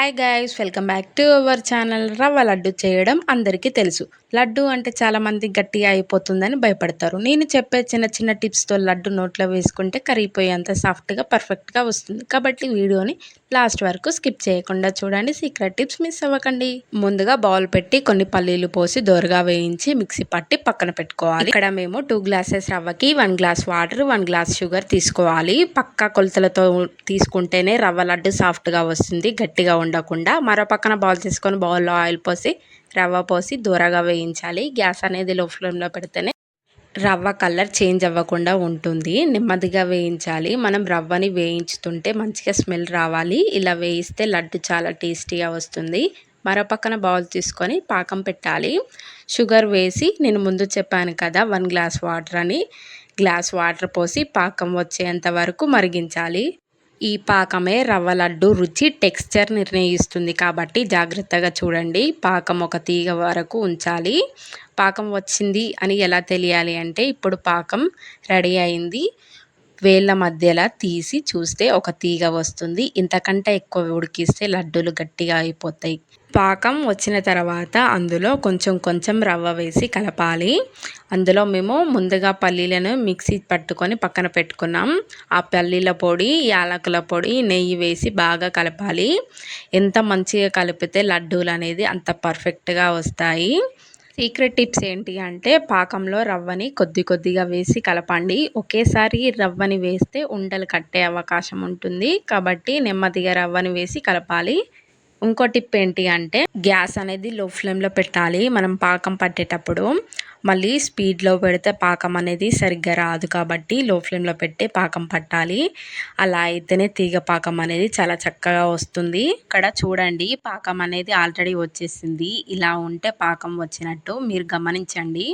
Hi guys, welcome back to our channel. రవ్వ లడ్డు చేయడం అందరికీ తెలుసు. లడ్డు అంటే చాలామంది గట్టిగా అయిపోతుందని భయపడతారు. నేను చెప్పే చిన్న చిన్న టిప్స్తో లడ్డు నోట్లో వేసుకుంటే కరిగిపోయేంత సాఫ్ట్గా పర్ఫెక్ట్గా వస్తుంది. కాబట్టి వీడియోని లాస్ట్ వరకు స్కిప్ చేయకుండా చూడండి. సీక్రెట్ టిప్స్ మిస్ అవ్వకండి. ముందుగా బౌల్ పెట్టి కొన్ని పల్లీలు పోసి దోరగా వేయించి మిక్సీ పట్టి పక్కన పెట్టుకోవాలి. ఇక్కడ మేము 2 గ్లాసెస్ రవ్వకి 1 గ్లాస్ వాటర్, 1 గ్లాస్ షుగర్ తీసుకోవాలి. పక్కా కొలతలతో తీసుకుంటేనే రవ్వ లడ్డు సాఫ్ట్గా వస్తుంది, గట్టిగా ఉండకుండా. మరో పక్కన బౌల్ తీసుకొని బౌల్లో ఆయిల్ పోసి రవ్వ పోసి దూరగా వేయించాలి. గ్యాస్ అనేది లో ఫ్లేమ్లో పెడితేనే రవ్వ కలర్ చేంజ్ అవ్వకుండా ఉంటుంది. నెమ్మదిగా వేయించాలి. మనం రవ్వని వేయించుతుంటే మంచిగా స్మెల్ రావాలి. ఇలా వేయిస్తే లడ్డు చాలా టేస్టీగా వస్తుంది. మరో పక్కన బౌల్ తీసుకొని పాకం పెట్టాలి. షుగర్ వేసి నేను ముందు చెప్పాను కదా 1 గ్లాస్ వాటర్ అని, గ్లాస్ వాటర్ పోసి పాకం వచ్చేంత వరకు మరిగించాలి. ఈ పాకమే రవ్వ లడ్డు రుచి, టెక్స్చర్ నిర్ణయిస్తుంది కాబట్టి జాగ్రత్తగా చూడండి. పాకం ఒక తీగ వరకు ఉంచాలి. పాకం వచ్చింది అని ఎలా తెలియాలి అంటే, ఇప్పుడు పాకం రెడీ అయింది, వేళ్ళ మధ్యలో తీసి చూస్తే ఒక తీగ వస్తుంది. ఇంతకంటే ఎక్కువ ఉడికిస్తే లడ్డూలు గట్టిగా అయిపోతాయి. పాకం వచ్చిన తర్వాత అందులో కొంచెం కొంచెం రవ్వ వేసి కలపాలి. అందులో మేము ముందుగా పల్లీలను మిక్సీ పట్టుకొని పక్కన పెట్టుకున్నాం. ఆ పల్లీల పొడి, యాలకుల పొడి, నెయ్యి వేసి బాగా కలపాలి. ఎంత మంచిగా కలిపితే లడ్డూలు అనేది అంత పర్ఫెక్ట్గా వస్తాయి. సీక్రెట్ టిప్స్ ఏంటి అంటే, పాకంలో రవ్వని కొద్ది కొద్దిగా వేసి కలపండి. ఒకేసారి రవ్వని వేస్తే ఉండలు కట్టే అవకాశం ఉంటుంది. కాబట్టి నెమ్మదిగా రవ్వని వేసి కలపాలి. ఇంకో టిప్ ఏంటి అంటే, గ్యాస్ అనేది లో ఫ్లేమ్లో పెట్టాలి మనం పాకం పట్టేటప్పుడు. మళ్ళీ స్పీడ్లో పెడితే పాకం అనేది సరిగ్గా రాదు. కాబట్టి లో ఫ్లేమ్లో పెట్టి పాకం పట్టాలి. అలా అయితేనే తీగ పాకం అనేది చాలా చక్కగా వస్తుంది. ఇక్కడ చూడండి, పాకం అనేది ఆల్రెడీ వచ్చేసింది. ఇలా ఉంటే పాకం వచ్చినట్టు మీరు గమనించండి.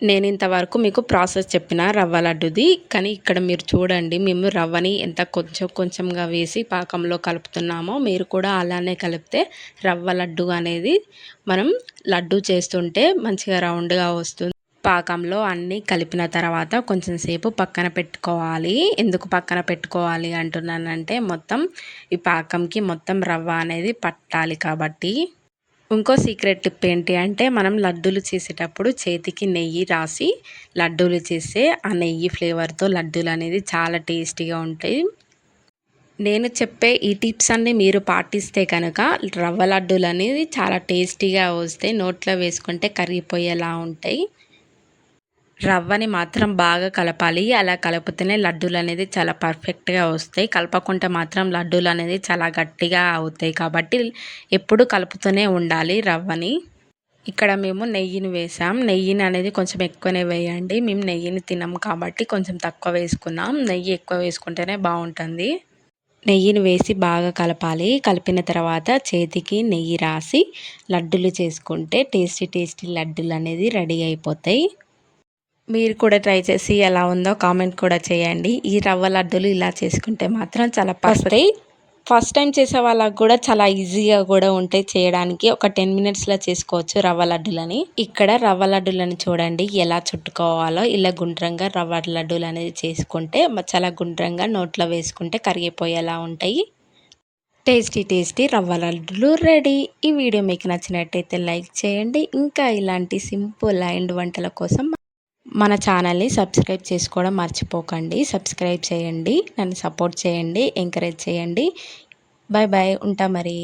నేను ఇంతవరకు మీకు ప్రాసెస్ చెప్పిన రవ్వ లడ్డుది, కానీ ఇక్కడ మీరు చూడండి, మేము రవ్వని ఎంత కొంచెం కొంచెంగా వేసి పాకంలో కలుపుతున్నామో మీరు కూడా అలానే కలిపితే రవ్వ లడ్డు అనేది మనం లడ్డు చేస్తుంటే మంచిగా రౌండ్గా వస్తుంది. పాకంలో అన్నీ కలిపిన తర్వాత కొంచెం సేపు పక్కన పెట్టుకోవాలి. ఎందుకు పక్కన పెట్టుకోవాలి అంటున్నానంటే, మొత్తం ఈ పాకంకి మొత్తం రవ్వ అనేది పట్టాలి కాబట్టి. ఇంకో సీక్రెట్ టిప్ ఏంటి అంటే, మనం లడ్డూలు చేసేటప్పుడు చేతికి నెయ్యి రాసి లడ్డూలు చేస్తే ఆ నెయ్యి ఫ్లేవర్తో లడ్డూలు అనేది చాలా టేస్టీగా ఉంటాయి. నేను చెప్పే ఈ టిప్స్ అన్నీ మీరు పాటిస్తే కనుక రవ్వ లడ్డూలు అనేది చాలా టేస్టీగా వస్తాయి. నోట్లో వేసుకుంటే కరిగిపోయేలా ఉంటాయి. రవ్వని మాత్రం బాగా కలపాలి. అలా కలిపితేనే లడ్డూలు అనేది చాలా పర్ఫెక్ట్గా వస్తాయి. కలపకుంటే మాత్రం లడ్డూలు అనేది చాలా గట్టిగా అవుతాయి. కాబట్టి ఎప్పుడు కలుపుతూనే ఉండాలి రవ్వని. ఇక్కడ మేము నెయ్యిని వేసాం. నెయ్యిని అనేది కొంచెం ఎక్కువనే వేయండి. మేము నెయ్యిని తినాం కాబట్టి కొంచెం తక్కువ వేసుకున్నాం. నెయ్యి ఎక్కువ వేసుకుంటేనే బాగుంటుంది. నెయ్యిని వేసి బాగా కలపాలి. కలిపిన తర్వాత చేతికి నెయ్యి రాసి లడ్డూలు చేసుకుంటే టేస్టీ టేస్టీ లడ్డూలు అనేది రెడీ అయిపోతాయి. మీరు కూడా ట్రై చేసి ఎలా ఉందో కామెంట్ కూడా చేయండి. ఈ రవ్వ లడ్డూలు ఇలా చేసుకుంటే మాత్రం చాలా పర్ఫెక్ట్. ఫస్ట్ టైం చేసే వాళ్ళకు కూడా చాలా ఈజీగా కూడా ఉంటాయి చేయడానికి. ఒక 10 మినిట్స్లో చేసుకోవచ్చు రవ్వ లడ్డూలని. ఇక్కడ రవ్వ లడ్డూలను చూడండి ఎలా చుట్టుకోవాలో. ఇలా గుండ్రంగా రవ్వ లడ్డూలు అనేది చేసుకుంటే చాలా గుండ్రంగా నోట్లో వేసుకుంటే కరిగిపోయేలా ఉంటాయి. టేస్టీ టేస్టీ రవ్వ లడ్డూలు రెడీ. ఈ వీడియో మీకు నచ్చినట్టయితే లైక్ చేయండి. ఇంకా ఇలాంటి సింపుల్ అండ్ వంటల కోసం మన ఛానల్ని సబ్స్క్రైబ్ చేసుకోవడం మర్చిపోకండి. సబ్స్క్రైబ్ చేయండి, నన్ను సపోర్ట్ చేయండి, ఎంకరేజ్ చేయండి. బాయ్ బాయ్, ఉంటా మరి.